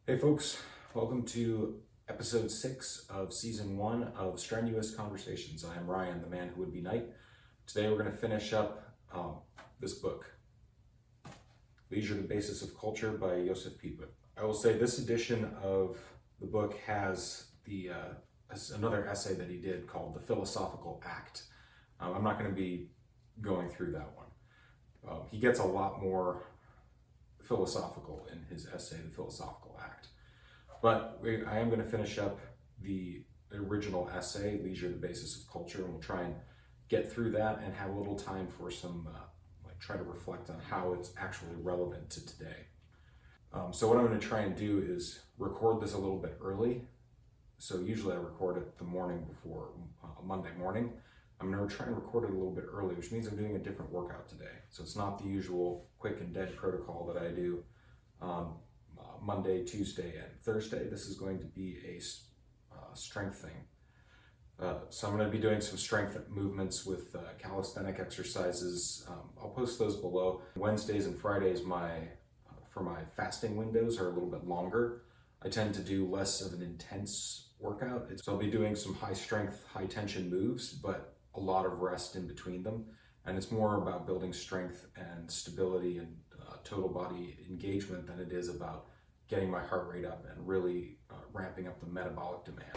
Hey folks, welcome to episode 6 of season 1 of Strenuous Conversations. I am Ryan, the man who would be knight. Today we're going to finish up this book, Leisure, the Basis of Culture by Josef Pieper. I will say this edition of the book has another essay that he did called The Philosophical Act. I'm not going to be going through that one. He gets a lot more philosophical in his essay, The Philosophical Act. But I am going to finish up the original essay, Leisure, the Basis of Culture, and we'll try and get through that and have a little time for some, try to reflect on how it's actually relevant to today. So what I'm going to try and do is record this a little bit early. So usually I record it the morning before, Monday morning. I'm going to try and record it a little bit early, which means I'm doing a different workout today. So it's not the usual quick and dead protocol that I do Monday, Tuesday, and Thursday. This is going to be a strength thing. So I'm going to be doing some strength movements with calisthenic exercises. I'll post those below. Wednesdays and Fridays for my fasting windows are a little bit longer. I tend to do less of an intense workout. So I'll be doing some high strength, high tension moves, but a lot of rest in between them. And it's more about building strength and stability and total body engagement than it is about getting my heart rate up and really ramping up the metabolic demand.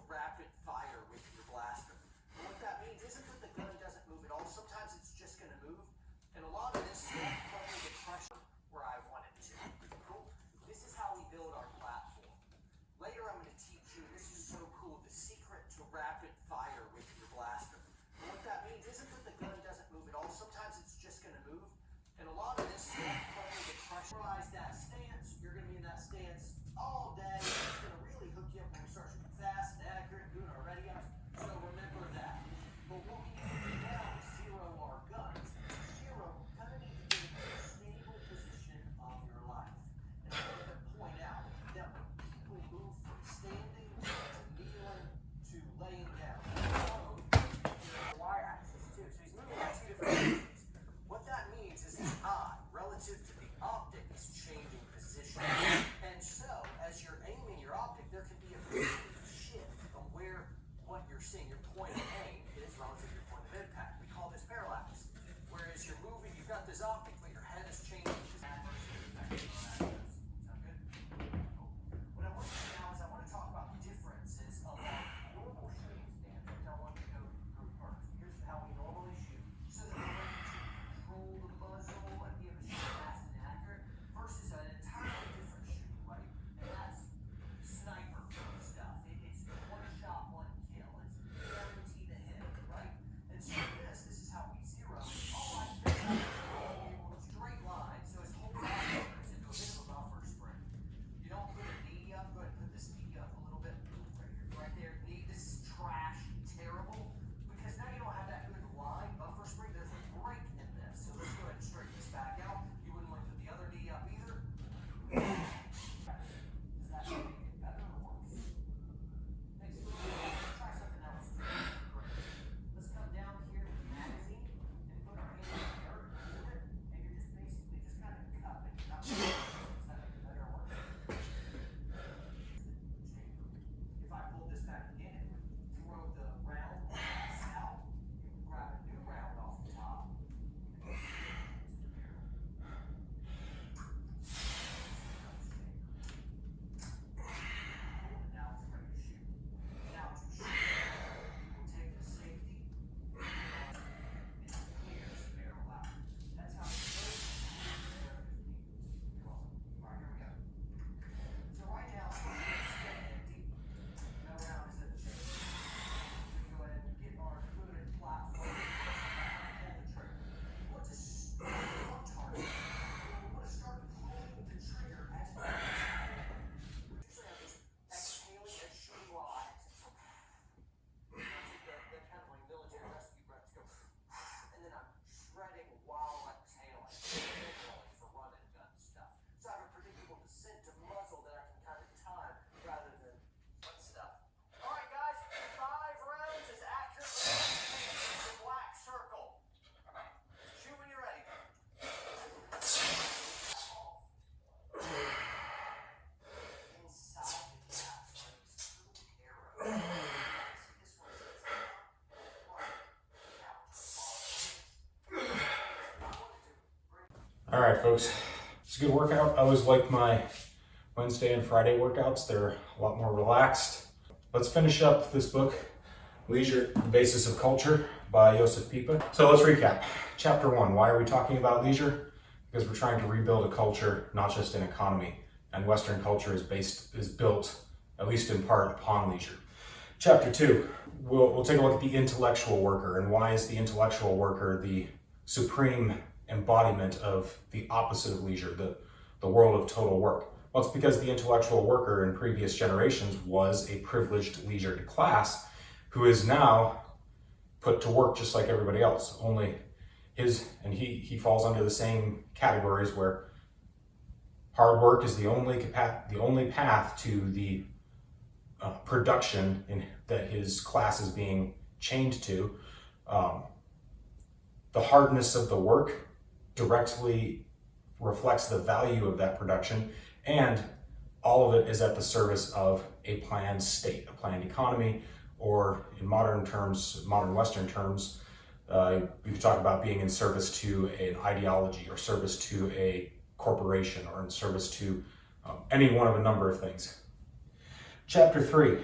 Rapid fire with your blaster. And what that means isn't that the gun doesn't move at all. Sometimes it's just going to move. And a lot of this is probably the pressure where I want it to. Cool. This is how we build our platform. Later I'm going to teach you, this is so cool, the secret to rapid fire with your blaster. And what that means isn't that the gun doesn't move at all. Sometimes it's just going to move. And a lot of this is probably the pressurize that stance. You're going to be in that stance all day. It's going to really hook you up when we start shooting fast and accurate, doing our ready ups. So remember that. But what we need to do now is zero our guns. Zero, kind of need to get into a stable position of your life. And I'm going to point out that when people move from standing to kneeling to laying down, the y-axis too. So he's moving at two different positions. What that means is his eye, relative to the optic, is changing position. And so, as you're aiming your optic, there can be a big shift from what you're seeing. Your point of aim is relative to your point of impact. We call this parallax. Whereas you're moving, you've got this optic, but your head is changing. Sound good? Cool. What I want to do now is I want to talk about differences of our normal shooting stance, which I want to go through first. Here's how we normally shoot, so that we're ready to control the muzzle and be able to shoot fast and accurate, versus an entirely different shooting way, and that's sniper stuff. It's one shot, one kill. It's guaranteed to hit, right? And so this is how we zero. All I care about is being able All right, folks, it's a good workout. I always like my Wednesday and Friday workouts. They're a lot more relaxed. Let's finish up this book, Leisure, the Basis of Culture by Josef Pieper. So let's recap. Chapter 1, why are we talking about leisure? Because we're trying to rebuild a culture, not just an economy. And Western culture is built, at least in part, upon leisure. Chapter 2, we'll take a look at the intellectual worker and why is the intellectual worker the supreme embodiment of the opposite of leisure, the world of total work. Well, it's because the intellectual worker in previous generations was a privileged leisured class who is now put to work just like everybody else. Only he falls under the same categories where hard work is the only path to the production that his class is being chained to. The hardness of the work directly reflects the value of that production, and all of it is at the service of a planned state, a planned economy, or in modern Western terms, we could talk about being in service to an ideology or service to a corporation or in service to any one of a number of things. Chapter 3,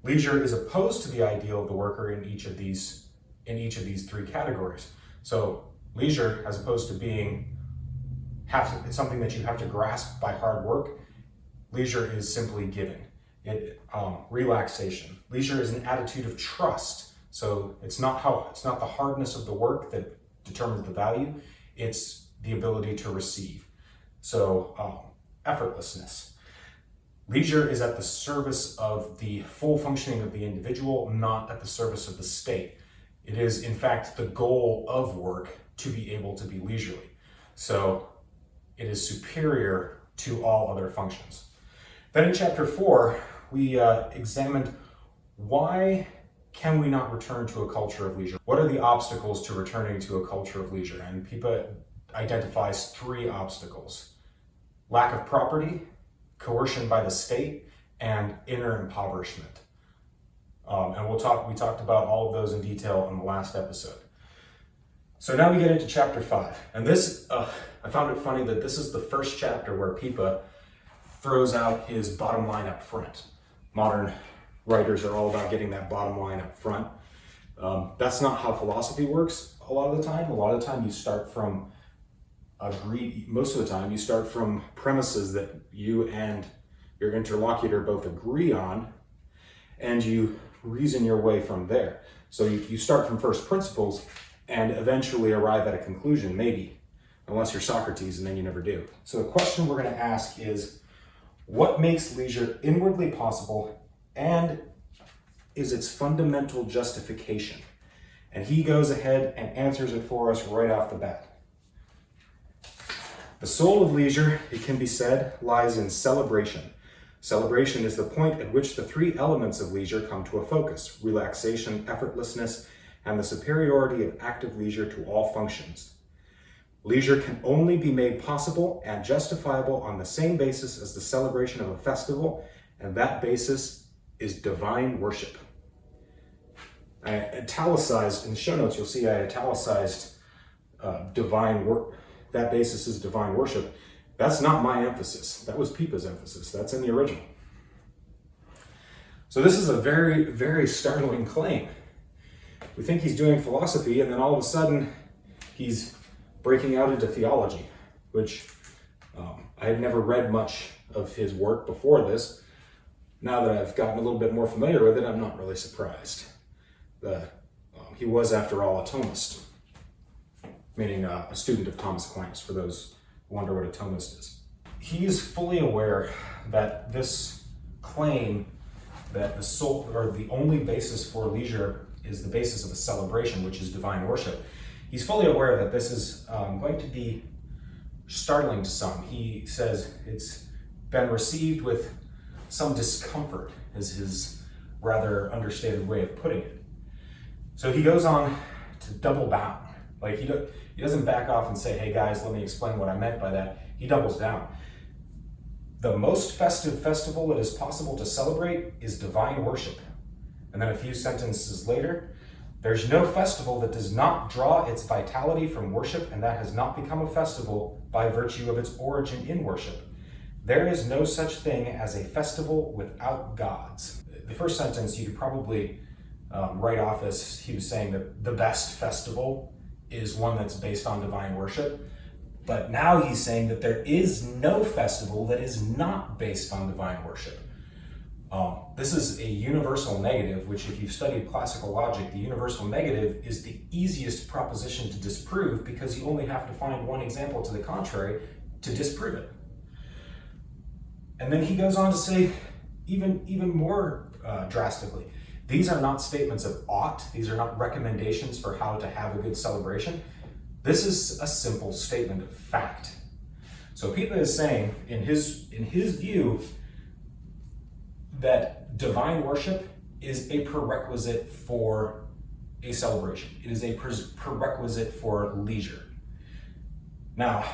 leisure is opposed to the ideal of the worker in each of these three categories. So leisure, as opposed to being it's something that you have to grasp by hard work, leisure is simply giving. Relaxation. Leisure is an attitude of trust. So it's not the hardness of the work that determines the value, it's the ability to receive. So effortlessness. Leisure is at the service of the full functioning of the individual, not at the service of the state. It is, in fact, the goal of work to be able to be leisurely. So it is superior to all other functions. Then in chapter 4, we examined why can we not return to a culture of leisure? What are the obstacles to returning to a culture of leisure? And Pieper identifies 3 obstacles: lack of property, coercion by the state, and inner impoverishment. And we talked about all of those in detail in the last episode. So now we get into chapter 5. And this, I found it funny that this is the first chapter where Pieper throws out his bottom line up front. Modern writers are all about getting that bottom line up front. That's not how philosophy works a lot of the time. A lot of the time you start from most of the time you start from premises that you and your interlocutor both agree on, and you reason your way from there. So you start from first principles and eventually arrive at a conclusion, maybe, unless you're Socrates, and then you never do. So the question we're going to ask is, what makes leisure inwardly possible, and is its fundamental justification? And he goes ahead and answers it for us right off the bat. The soul of leisure, it can be said, lies in celebration. Celebration is the point at which the 3 elements of leisure come to a focus: relaxation, effortlessness, and the superiority of active leisure to all functions. Leisure can only be made possible and justifiable on the same basis as the celebration of a festival, and that basis is divine worship. I italicized, in the show notes you'll see I italicized divine work. That basis is divine worship. That's not my emphasis. That was Pieper's emphasis. That's in the original. So this is a very, very startling claim. We think he's doing philosophy, and then all of a sudden he's breaking out into theology, which I had never read much of his work before this. Now that I've gotten a little bit more familiar with it, I'm not really surprised. He was, after all, a Thomist, meaning a student of Thomas Aquinas, for those who wonder what a Thomist is. He is fully aware that this claim that the soul, or the only basis for leisure, is the basis of a celebration, which is divine worship. He's fully aware that this is going to be startling to some. He says it's been received with some discomfort, is his rather understated way of putting it. So he goes on to double down. Like he doesn't back off and say, hey guys, let me explain what I meant by that. He doubles down. The most festive festival it is possible to celebrate is divine worship. And then a few sentences later, There's no festival that does not draw its vitality from worship and that has not become a festival by virtue of its origin in worship. There is no such thing as a festival without gods. The first sentence you could probably write off as he was saying that the best festival is one that's based on divine worship. But now he's saying that there is no festival that is not based on divine worship. This is a universal negative, which if you've studied classical logic, the universal negative is the easiest proposition to disprove because you only have to find one example to the contrary to disprove it. And then he goes on to say even more drastically, these are not statements of ought, these are not recommendations for how to have a good celebration. This is a simple statement of fact. So Pieper is saying, in his view, that divine worship is a prerequisite for a celebration. It is a prerequisite for leisure. Now,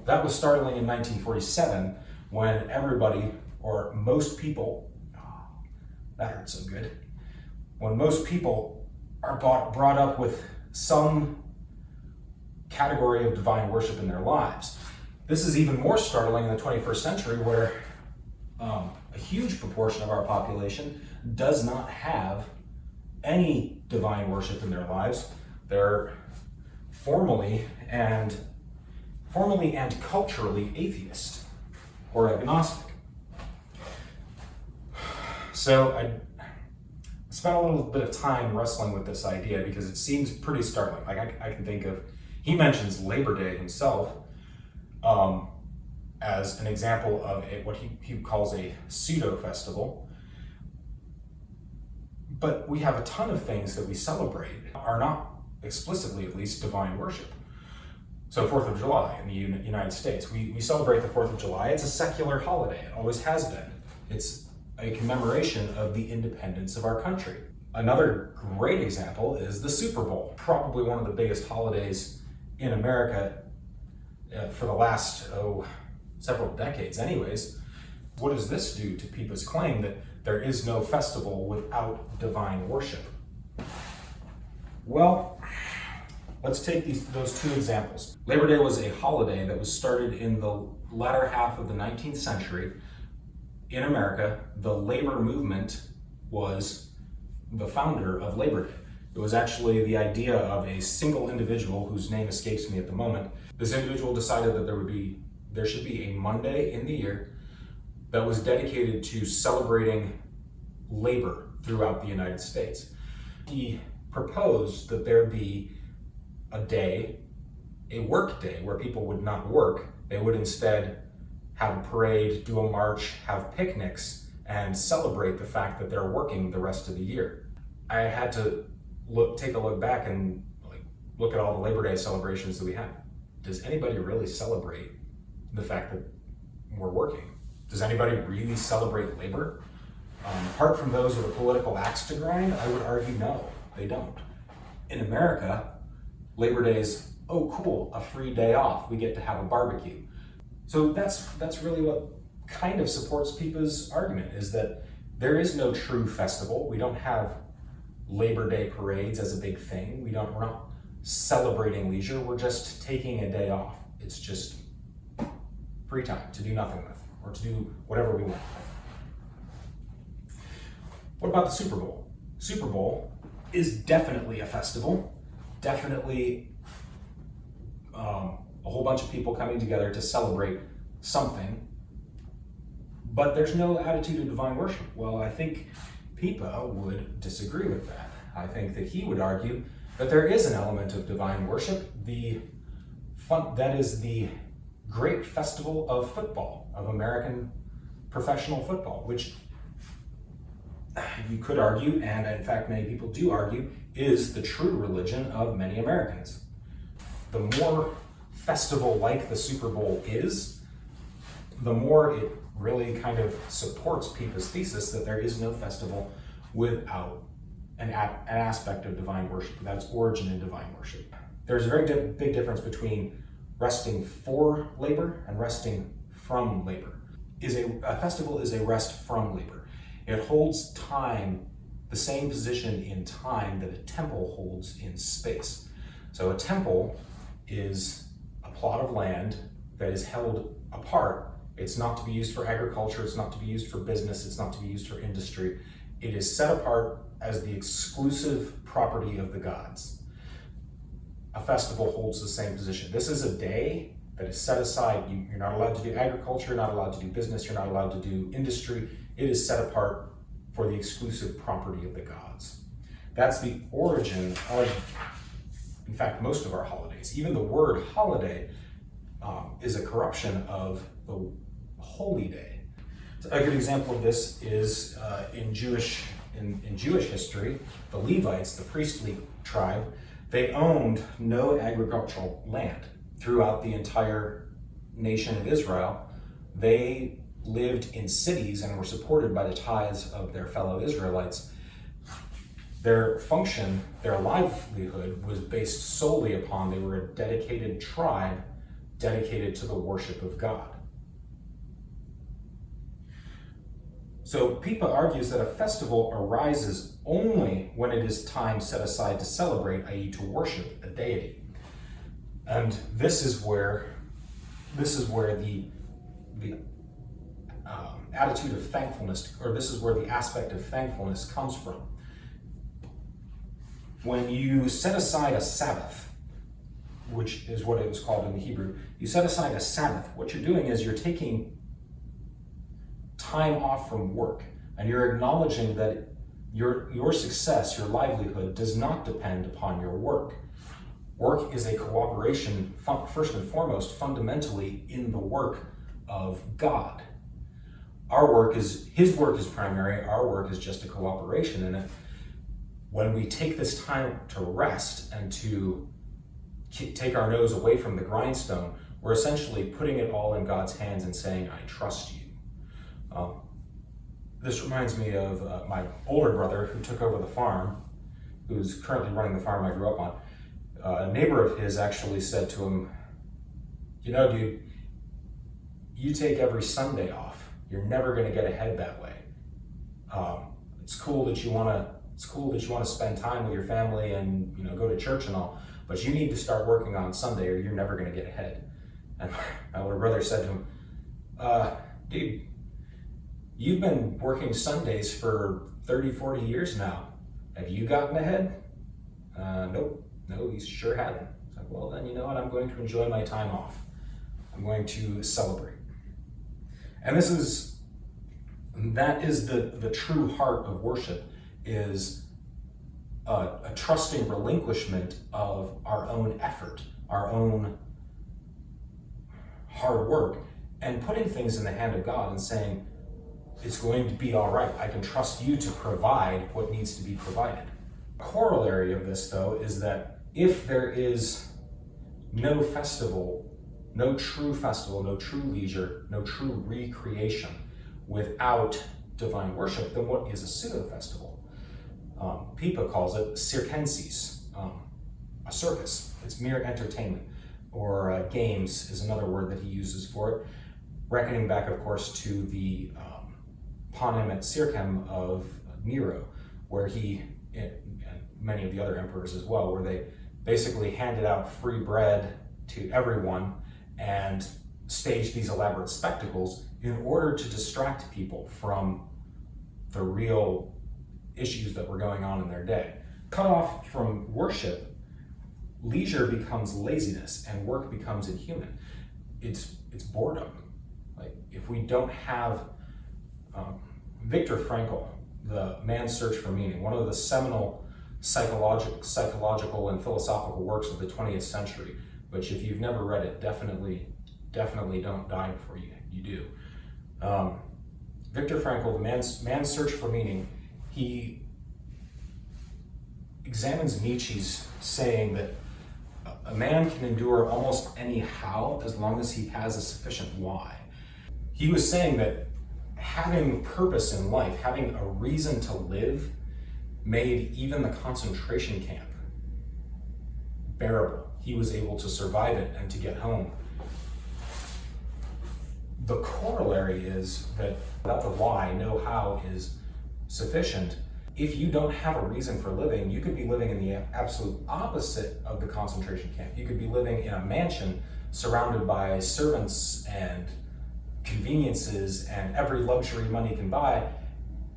that was startling in 1947 when everybody, or most people, that hurts so good, when most people are brought up with some category of divine worship in their lives. This is even more startling in the 21st century where a huge proportion of our population does not have any divine worship in their lives. They're formally and culturally atheist or agnostic. So I spent a little bit of time wrestling with this idea because it seems pretty startling. Like I can think of, he mentions Labor Day himself as an example of what he calls a pseudo-festival. But we have a ton of things that we celebrate are not explicitly, at least, divine worship. So 4th of July in the United States, we celebrate the 4th of July. It's a secular holiday, it always has been. It's a commemoration of the independence of our country. Another great example is the Super Bowl, probably one of the biggest holidays in America for the last, several decades anyways. What does this do to Pieper's claim that there is no festival without divine worship? Well, let's take those two examples. Labor Day was a holiday that was started in the latter half of the 19th century. In America, the labor movement was the founder of Labor Day. It was actually the idea of a single individual whose name escapes me at the moment. This individual decided that there should be a Monday in the year that was dedicated to celebrating labor throughout the United States. He proposed that there be a day, a work day, where people would not work. They would instead have a parade, do a march, have picnics, and celebrate the fact that they're working the rest of the year. I had to take a look back and look at all the Labor Day celebrations that we have. Does anybody really celebrate the fact that we're working? Does anybody really celebrate labor? Apart from those with a political axe to grind, I would argue no, they don't. In America, Labor Day is, oh cool, a free day off. We get to have a barbecue. So that's really what kind of supports Pieper's argument, is that there is no true festival. We don't have Labor Day parades as a big thing. We're not celebrating leisure. We're just taking a day off. It's just free time to do nothing with, or to do whatever we want. What about the Super Bowl? Super Bowl is definitely a festival, definitely a whole bunch of people coming together to celebrate something, but there's no attitude of divine worship. Well, I think Pieper would disagree with that. I think that he would argue that there is an element of divine worship. That is the great festival of football, of American professional football, which you could argue, and in fact many people do argue, is the true religion of many Americans. The more festival-like the Super Bowl is, the more it really kind of supports Pieper's thesis that there is no festival without an aspect of divine worship, without its origin in divine worship. There's a very big difference between resting for labor and resting from labor. A festival is a rest from labor. It holds time the same position in time that a temple holds in space. So a temple is a plot of land that is held apart. It's not to be used for agriculture, it's not to be used for business, it's not to be used for industry. It is set apart as the exclusive property of the gods. A festival holds the same position. This is a day that is set aside. You're not allowed to do agriculture, you're not allowed to do business, you're not allowed to do industry. It is set apart for the exclusive property of the gods. That's the origin of, in fact, most of our holidays. Even the word holiday is a corruption of the holy day. A good example of this is in Jewish history, the Levites, the priestly tribe, they owned no agricultural land throughout the entire nation of Israel. They lived in cities and were supported by the tithes of their fellow Israelites. Their function, their livelihood was based solely upon, they were a dedicated tribe dedicated to the worship of God. So Pieper argues that a festival arises only when it is time set aside to celebrate, i.e. to worship a deity. And this is where the attitude of thankfulness, or this is where the aspect of thankfulness comes from. When you set aside a Sabbath, which is what it was called in the Hebrew, you set aside a Sabbath, what you're doing is you're taking time off from work, and you're acknowledging that your success, your livelihood, does not depend upon your work. Work is a cooperation, first and foremost, fundamentally in the work of God. His work is primary, our work is just a cooperation in it. When we take this time to rest and to take our nose away from the grindstone, we're essentially putting it all in God's hands and saying, I trust you. This reminds me of my older brother who took over the farm, who's currently running the farm I grew up on. A neighbor of his actually said to him, you know, dude, you take every Sunday off. You're never going to get ahead that way. It's cool that you want to spend time with your family and go to church and all, but you need to start working on Sunday or you're never going to get ahead. And my older brother said to him, dude, you've been working Sundays for 30, 40 years now. Have you gotten ahead? Nope. No, he sure hadn't. It's like, well, then you know what? I'm going to enjoy my time off. I'm going to celebrate. And that is the true heart of worship, is a trusting relinquishment of our own effort, our own hard work, and putting things in the hand of God and saying, it's going to be all right. I can trust you to provide what needs to be provided. A corollary of this, though, is that if there is no festival, no true leisure, no true recreation without divine worship, then what is a pseudo-festival? Pieper calls it circenses, a circus. It's mere entertainment, or games is another word that he uses for it, reckoning back, of course, to the panem et circem of Nero, where he, and many of the other emperors as well, where they basically handed out free bread to everyone and staged these elaborate spectacles in order to distract people from the real issues that were going on in their day. Cut off from worship, leisure becomes laziness and work becomes inhuman. It's boredom. Like, if we don't have Viktor Frankl, The Man's Search for Meaning, one of the seminal psychological and philosophical works of the 20th century, which if you've never read it, definitely don't die before you do. Viktor Frankl, The Man's Search for Meaning, he examines Nietzsche's saying that a man can endure almost any how as long as he has a sufficient why. He was saying that having purpose in life, having a reason to live, made even the concentration camp bearable. He was able to survive it and to get home. The corollary is that without the why, no how is sufficient. if you don't have a reason for living, you could be living in the absolute opposite of the concentration camp. You could be living in a mansion surrounded by servants and conveniences and every luxury money can buy.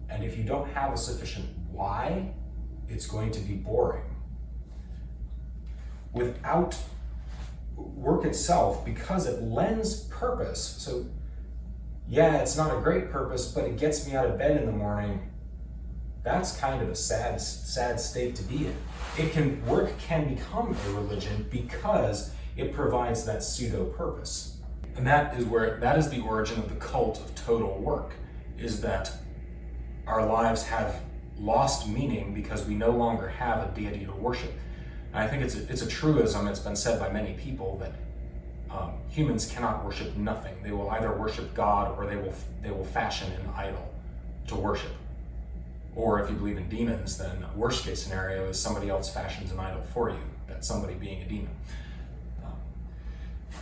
And if you don't have a sufficient why, it's going to be boring. Without work itself, because it lends purpose, so yeah, it's not a great purpose, but it gets me out of bed in the morning. That's kind of a sad state to be in. Work can become a religion because it provides that pseudo purpose. And that is the origin of the cult of total work, is that our lives have lost meaning because we no longer have a deity to worship. And I think it's a truism. It's been said by many people that humans cannot worship nothing. They will either worship God or they will fashion an idol to worship. Or if you believe in demons, then worst case scenario is somebody else fashions an idol for you, that somebody being a demon.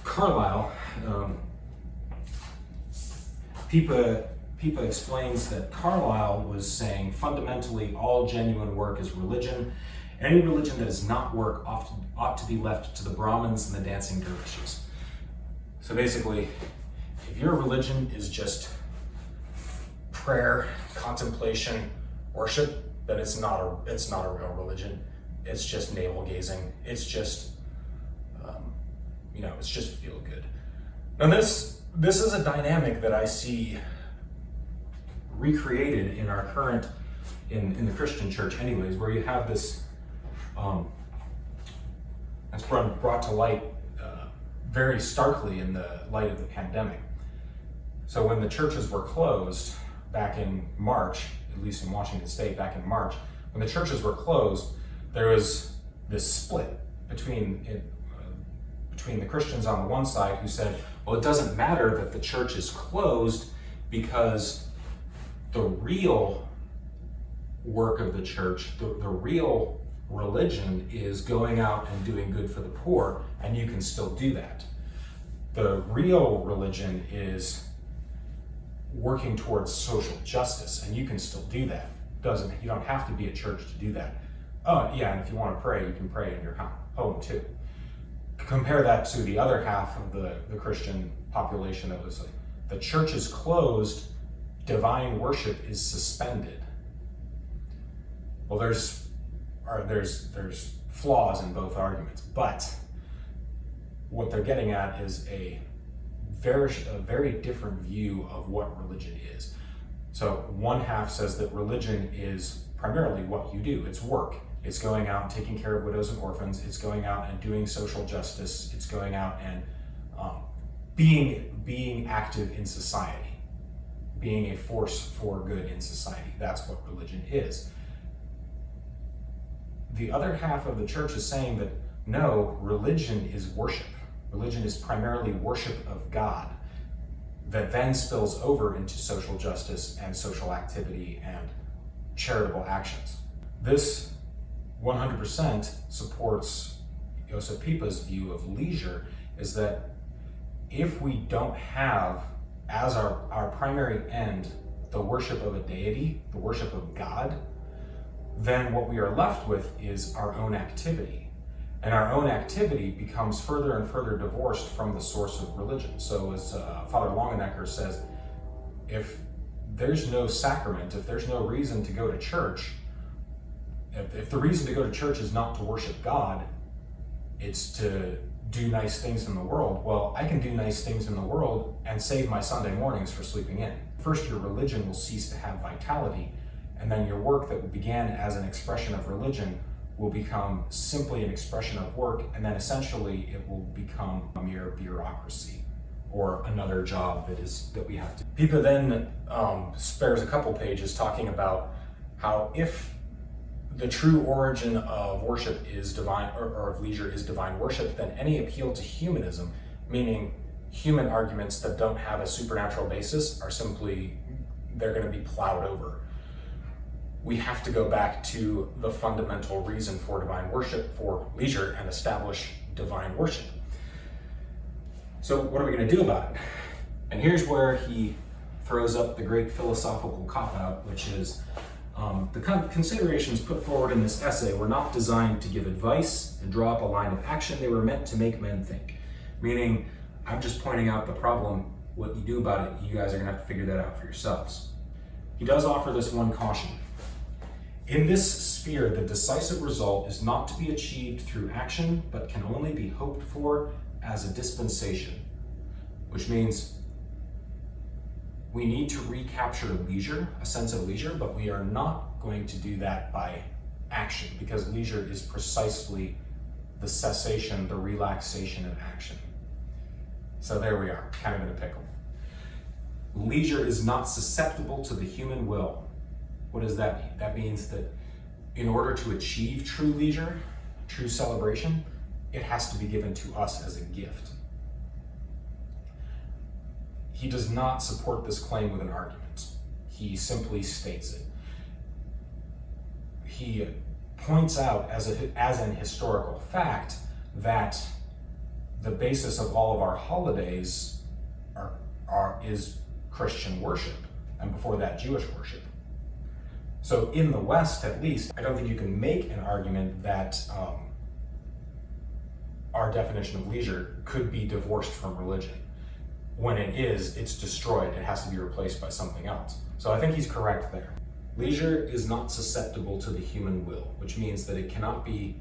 Carlyle, Pieper explains that Carlyle was saying fundamentally all genuine work is religion. Any religion that is not work ought to be left to the Brahmins and the dancing dervishes. So basically, if your religion is just prayer, contemplation, worship, then it's not a real religion. It's just navel gazing. It's just it's just feel good. Now this is a dynamic that I see recreated in our current in the Christian church, anyways, where you have this that's brought to light very starkly in the light of the pandemic. So when the churches were closed back in March, at least in Washington State back in March, when the churches were closed, there was this split between the Christians on the one side who said, well, it doesn't matter that the church is closed because the real work of the church, the real religion is going out and doing good for the poor, and you can still do that. The real religion is working towards social justice, and you can still do that. You don't have to be at church to do that. Oh yeah, and if you want to pray, you can pray in your home too. Compare that to the other half of the Christian population that was like, the church is closed, divine worship is suspended. Well, there's flaws in both arguments, but what they're getting at is a very different view of what religion is. So one half says that religion is primarily what you do. It's work. It's going out and taking care of widows and orphans. It's going out and doing social justice. It's going out and being active in society, being a force for good in society. That's what religion is. The other half of the church is saying that no, religion is worship. Religion is primarily worship of God that then spills over into social justice and social activity and charitable actions. This 100% supports Josef Pieper's view of leisure, is that if we don't have as our primary end the worship of a deity, the worship of God, then what we are left with is our own activity. And our own activity becomes further and further divorced from the source of religion. So as Father Longenecker says, if there's no sacrament, if there's no reason to go to church, if the reason to go to church is not to worship God, it's to do nice things in the world, well, I can do nice things in the world and save my Sunday mornings for sleeping in. First, your religion will cease to have vitality, and then your work that began as an expression of religion will become simply an expression of work, and then essentially it will become a mere bureaucracy or another job that we have to. Pieper then spares a couple pages talking about how if the true origin of worship is divine, or of leisure is divine worship, then any appeal to humanism, meaning human arguments that don't have a supernatural basis, are simply, they're going to be plowed over. We have to go back to the fundamental reason for divine worship, for leisure, and establish divine worship. So what are we going to do about it? And here's where he throws up the great philosophical cop-out, which is, The considerations put forward in this essay were not designed to give advice and draw up a line of action. They were meant to make men think. Meaning, I'm just pointing out the problem. What you do about it, you guys are gonna have to figure that out for yourselves. He does offer this one caution. In this sphere, the decisive result is not to be achieved through action, but can only be hoped for as a dispensation, which means we need to recapture leisure, a sense of leisure, but we are not going to do that by action, because leisure is precisely the cessation, the relaxation of action. So there we are, kind of in a pickle. Leisure is not susceptible to the human will. What does that mean? That means that in order to achieve true leisure, true celebration, it has to be given to us as a gift. He does not support this claim with an argument. He simply states it. He points out as an historical fact that the basis of all of our holidays is Christian worship, and before that, Jewish worship. So in the West, at least, I don't think you can make an argument that our definition of leisure could be divorced from religion. When it is, it's destroyed. It has to be replaced by something else. So I think he's correct there. Leisure is not susceptible to the human will, which means that it cannot be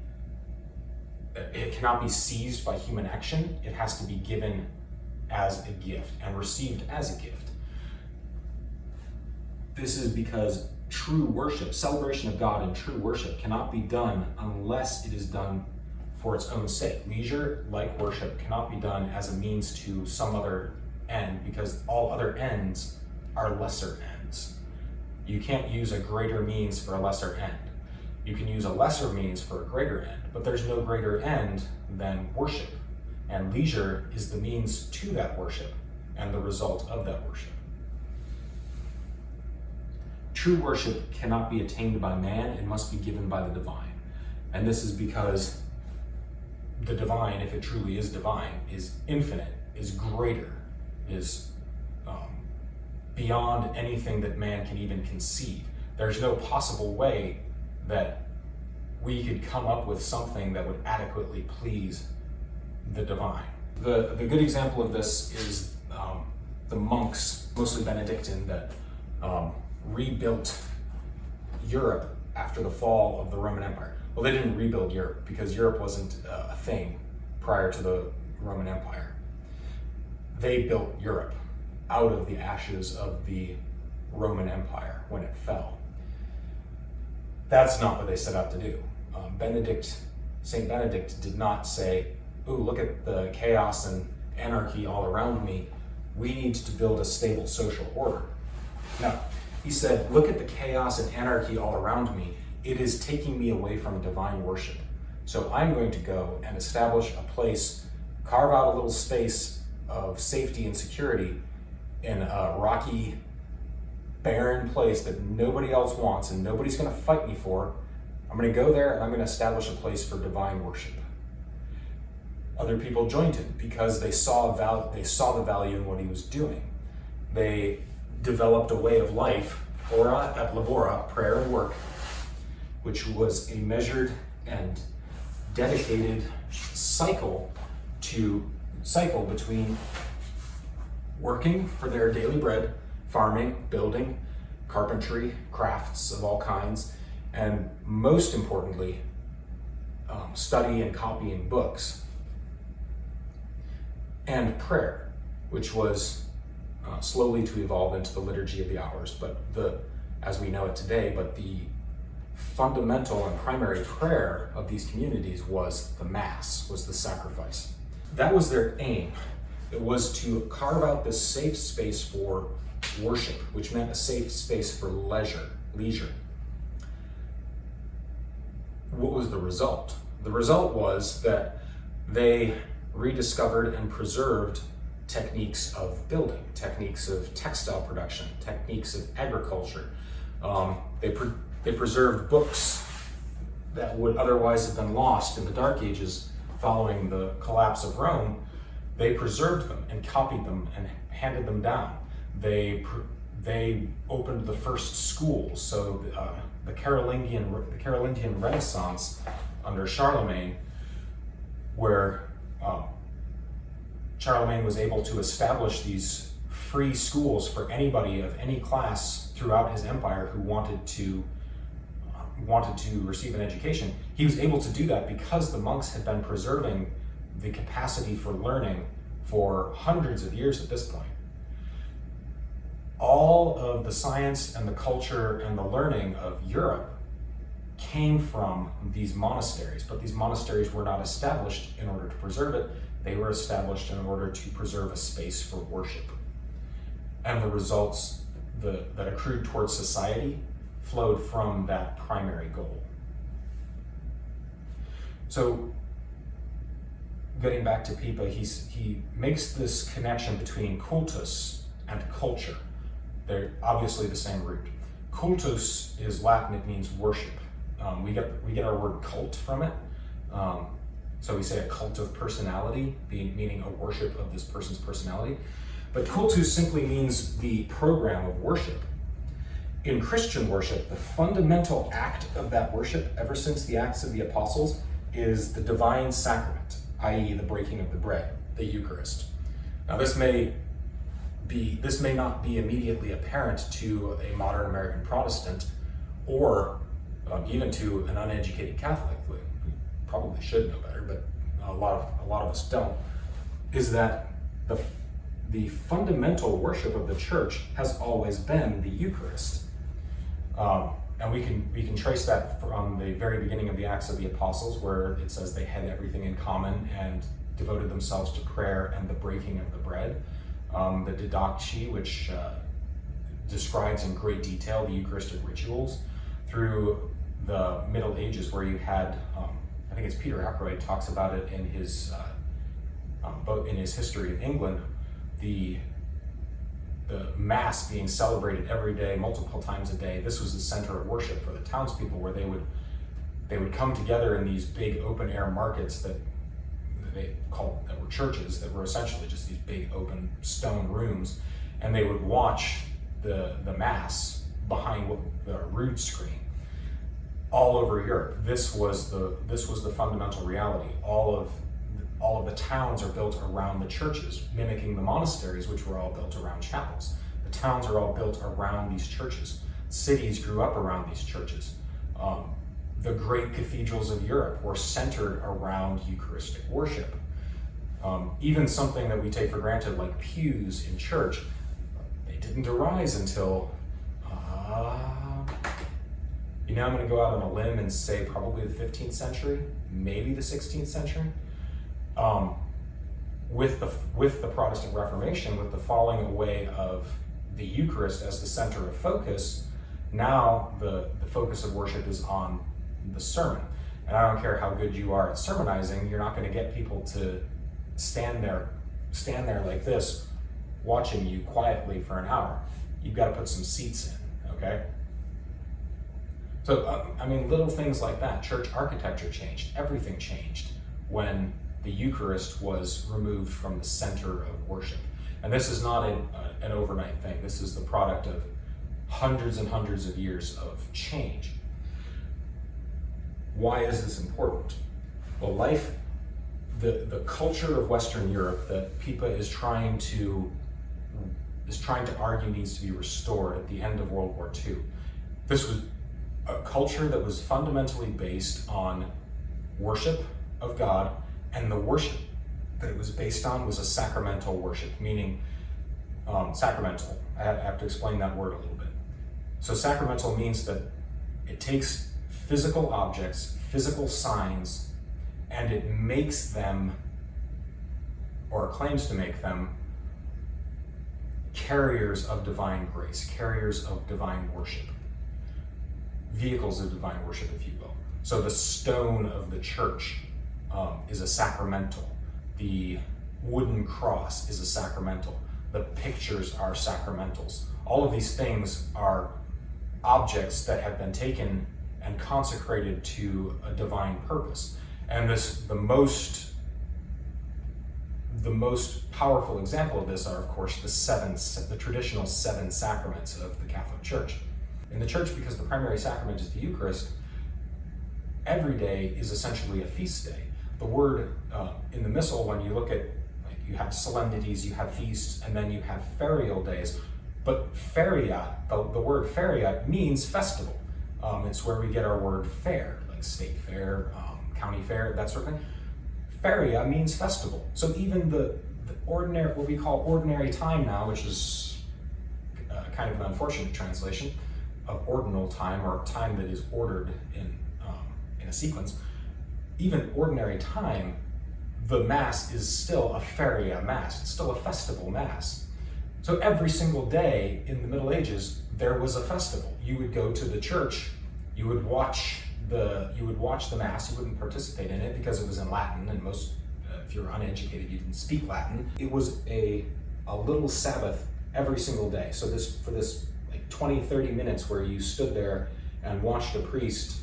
seized by human action. It has to be given as a gift and received as a gift. This is because true worship, celebration of God and true worship cannot be done unless it is done for its own sake. Leisure, like worship, cannot be done as a means to some other end, because all other ends are lesser ends. You can't use a greater means for a lesser end. You can use a lesser means for a greater end, but there's no greater end than worship. And leisure is the means to that worship and the result of that worship. True worship cannot be attained by man, it must be given by the divine. And this is because the divine, if it truly is divine, is infinite, is greater, is beyond anything that man can even conceive. There's no possible way that we could come up with something that would adequately please the divine. The good example of this is the monks, mostly Benedictine, that rebuilt Europe after the fall of the Roman Empire. Well, they didn't rebuild Europe because Europe wasn't a thing prior to the Roman Empire. They built Europe out of the ashes of the Roman Empire when it fell. That's not what they set out to do. Saint Benedict did not say, "Ooh, look at the chaos and anarchy all around me. We need to build a stable social order." No, he said, "Look at the chaos and anarchy all around me. It is taking me away from divine worship. So I'm going to go and establish a place, carve out a little space of safety and security in a rocky, barren place that nobody else wants and nobody's going to fight me for. I'm going to go there and I'm going to establish a place for divine worship." Other people joined him because they saw the value in what he was doing. They developed a way of life, ora et labora, prayer and work, which was a measured and dedicated cycle between working for their daily bread, farming, building, carpentry, crafts of all kinds, and most importantly, study and copying books, and prayer, which was slowly to evolve into the liturgy of the hours, but as we know it today, but the fundamental and primary prayer of these communities was the Mass, was the sacrifice. That was their aim. It was to carve out this safe space for worship, which meant a safe space for leisure. What was the result? The result was that they rediscovered and preserved techniques of building, techniques of textile production, techniques of agriculture. They preserved books that would otherwise have been lost in the Dark Ages following the collapse of Rome. They preserved them and copied them and handed them down. They they opened the first schools. So the Carolingian Renaissance under Charlemagne, where Charlemagne was able to establish these free schools for anybody of any class throughout his empire who wanted to receive an education. He was able to do that because the monks had been preserving the capacity for learning for hundreds of years at this point. All of the science and the culture and the learning of Europe came from these monasteries, but these monasteries were not established in order to preserve it. They were established in order to preserve a space for worship. And the results that accrued towards society flowed from that primary goal. So, getting back to Pieper, he makes this connection between cultus and culture. They're obviously the same root. Cultus is Latin, it means worship. We get our word cult from it. So we say a cult of personality, meaning a worship of this person's personality. But cultus simply means the program of worship. In Christian worship, the fundamental act of that worship, ever since the Acts of the Apostles, is the divine sacrament, i.e. the breaking of the bread, the Eucharist. Now this may not be immediately apparent to a modern American Protestant, or even to an uneducated Catholic, who probably should know better, but a lot of us don't, is that the fundamental worship of the church has always been the Eucharist. And we can trace that from the very beginning of the Acts of the Apostles, where it says they had everything in common and devoted themselves to prayer and the breaking of the bread. The Didache, which describes in great detail the Eucharistic rituals, through the Middle Ages, where you had, I think it's Peter Ackroyd talks about it in his History of England, the Mass being celebrated every day, multiple times a day. This was the center of worship for the townspeople, where they would come together in these big open air markets that were churches, that were essentially just these big open stone rooms, and they would watch the Mass behind the rood screen. All over Europe, this was the fundamental reality. All of the towns are built around the churches, mimicking the monasteries, which were all built around chapels. The towns are all built around these churches. Cities grew up around these churches. The great cathedrals of Europe were centered around Eucharistic worship. Even something that we take for granted, like pews in church, they didn't arise until, I'm going to go out on a limb and say probably the 15th century, maybe the 16th century. With the Protestant Reformation, with the falling away of the Eucharist as the center of focus, now the focus of worship is on the sermon. And I don't care how good you are at sermonizing, you're not going to get people to stand there like this, watching you quietly for an hour. You've got to put some seats in, okay? So, little things like that. Church architecture changed. Everything changed when the Eucharist was removed from the center of worship. And this is not an overnight thing. This is the product of hundreds and hundreds of years of change. Why is this important? Well, the culture of Western Europe that Pieper is trying to argue needs to be restored at the end of World War II. This was a culture that was fundamentally based on worship of God, and the worship that it was based on was a sacramental worship, meaning sacramental. I have to explain that word a little bit. So sacramental means that it takes physical objects, physical signs, and it makes them, or claims to make them, carriers of divine grace, carriers of divine worship, vehicles of divine worship, if you will. So the stone of the church is a sacramental. The wooden cross is a sacramental. The pictures are sacramentals. All of these things are objects that have been taken and consecrated to a divine purpose. And the the most powerful example of this are, of course, the traditional 7 sacraments of the Catholic Church. In the Church, because the primary sacrament is the Eucharist, every day is essentially a feast day. The word in the Missal, when you look at, like, you have solemnities, you have feasts, and then you have ferial days. But feria, the word feria means festival. It's where we get our word fair, like state fair, county fair, that sort of thing. Feria means festival. So even the ordinary, what we call ordinary time now, which is kind of an unfortunate translation of ordinal time, or time that is ordered in a sequence, even ordinary time, the Mass is still a feria Mass. It's still a festival Mass. So every single day in the Middle Ages, there was a festival. You would go to the church, you would watch the Mass. You wouldn't participate in it because it was in Latin, and most, if you're uneducated, you didn't speak Latin. It was a little Sabbath every single day. So for this like 20, 30 minutes where you stood there and watched the priest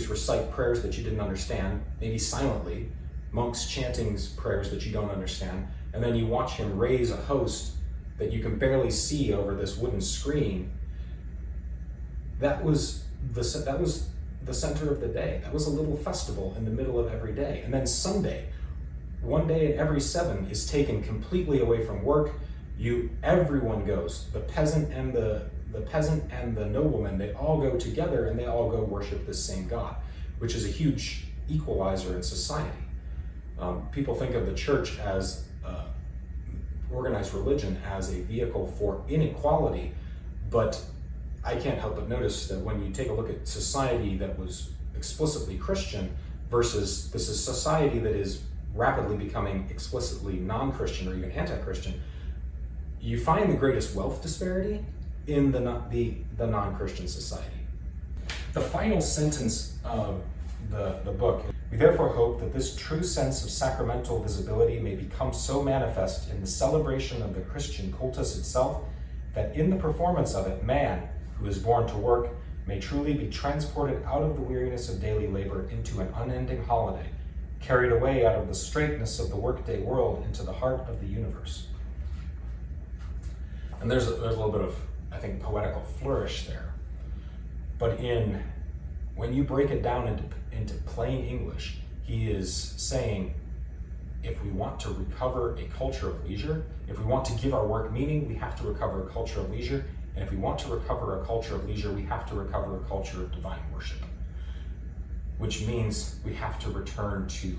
recite prayers that you didn't understand, maybe silently, monks chanting prayers that you don't understand, and then you watch him raise a host that you can barely see over this wooden screen. That was the center of the day. That was a little festival in the middle of every day. And then Sunday, one day in every 7 is taken completely away from work. Everyone goes. The peasant and the nobleman, they all go together and they all go worship the same God, which is a huge equalizer in society. People think of the church as organized religion as a vehicle for inequality, but I can't help but notice that when you take a look at society that was explicitly Christian versus this is society that is rapidly becoming explicitly non-Christian or even anti-Christian, you find the greatest wealth disparity in the non-Christian society. The final sentence of the book: we therefore hope that this true sense of sacramental visibility may become so manifest in the celebration of the Christian cultus itself, that in the performance of it, man, who is born to work, may truly be transported out of the weariness of daily labor into an unending holiday, carried away out of the straitness of the workday world into the heart of the universe. And there's a little bit of, I think, poetical flourish there. But when you break it down into plain English, he is saying, if we want to recover a culture of leisure, if we want to give our work meaning, we have to recover a culture of leisure. And if we want to recover a culture of leisure, we have to recover a culture of divine worship, which means we have to return to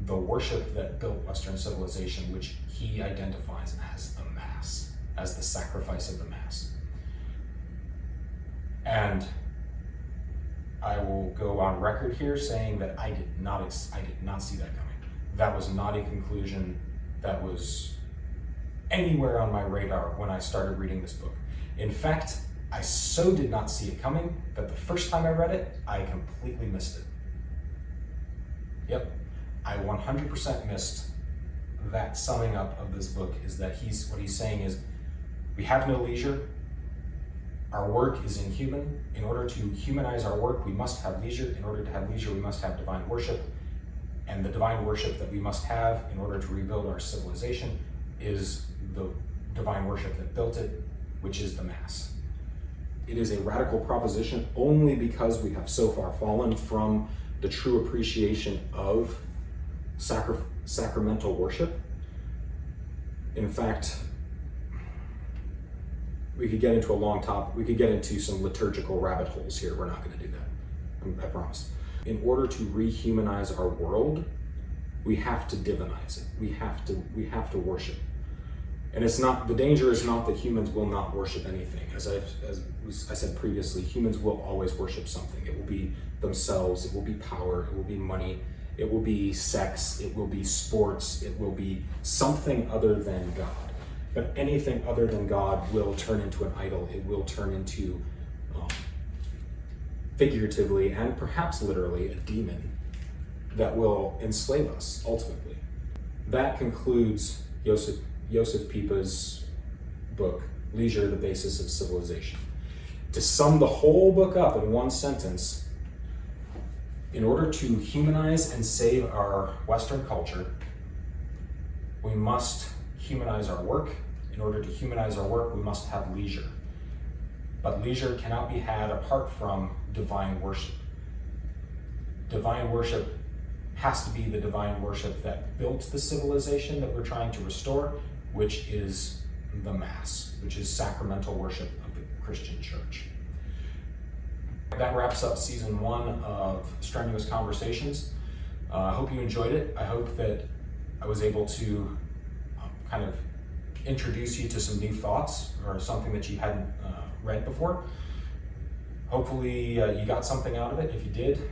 the worship that built Western civilization, which he identifies as the Mass, as the sacrifice of the Mass. And I will go on record here saying that I did not see that coming. That was not a conclusion that was anywhere on my radar when I started reading this book. In fact, I so did not see it coming that the first time I read it, I completely missed it. Yep, I 100% missed that summing up of this book. Is that what he's saying is, we have no leisure. Our work is inhuman. In order to humanize our work, we must have leisure. In order to have leisure, we must have divine worship. And the divine worship that we must have in order to rebuild our civilization is the divine worship that built it, which is the Mass. It is a radical proposition only because we have so far fallen from the true appreciation of sacramental worship. In fact, we could get into a long topic. We could get into some liturgical rabbit holes here. We're not going to do that, I promise. In order to rehumanize our world, we have to divinize it. We have to worship. And the danger is not that humans will not worship anything. As I said previously, humans will always worship something. It will be themselves, it will be power, it will be money, it will be sex, it will be sports, it will be something other than God. But anything other than God will turn into an idol. It will turn into, figuratively and perhaps literally, a demon that will enslave us ultimately. That concludes Josef Pieper's book, Leisure, the Basis of Civilization. To sum the whole book up in one sentence, in order to humanize and save our Western culture, We must humanize our work. In order to humanize our work, we must have leisure. But leisure cannot be had apart from divine worship. Divine worship has to be the divine worship that built the civilization that we're trying to restore, which is the Mass, which is sacramental worship of the Christian Church. That wraps up season 1 of Strenuous Conversations. I hope you enjoyed it. I hope that I was able to kind of introduce you to some new thoughts or something that you hadn't read before. Hopefully you got something out of it. If you did,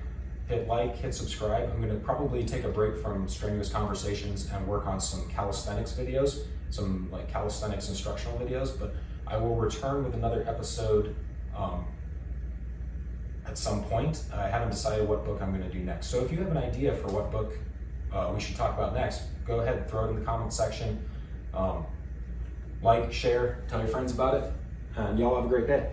hit like, hit subscribe. I'm going to probably take a break from Strenuous Conversations and work on some calisthenics videos, some like calisthenics instructional videos, but I will return with another episode at some point. I haven't decided what book I'm going to do next. So if you have an idea for what book we should talk about next, go ahead and throw it in the comments section. Like, share, tell your friends about it, and y'all have a great day.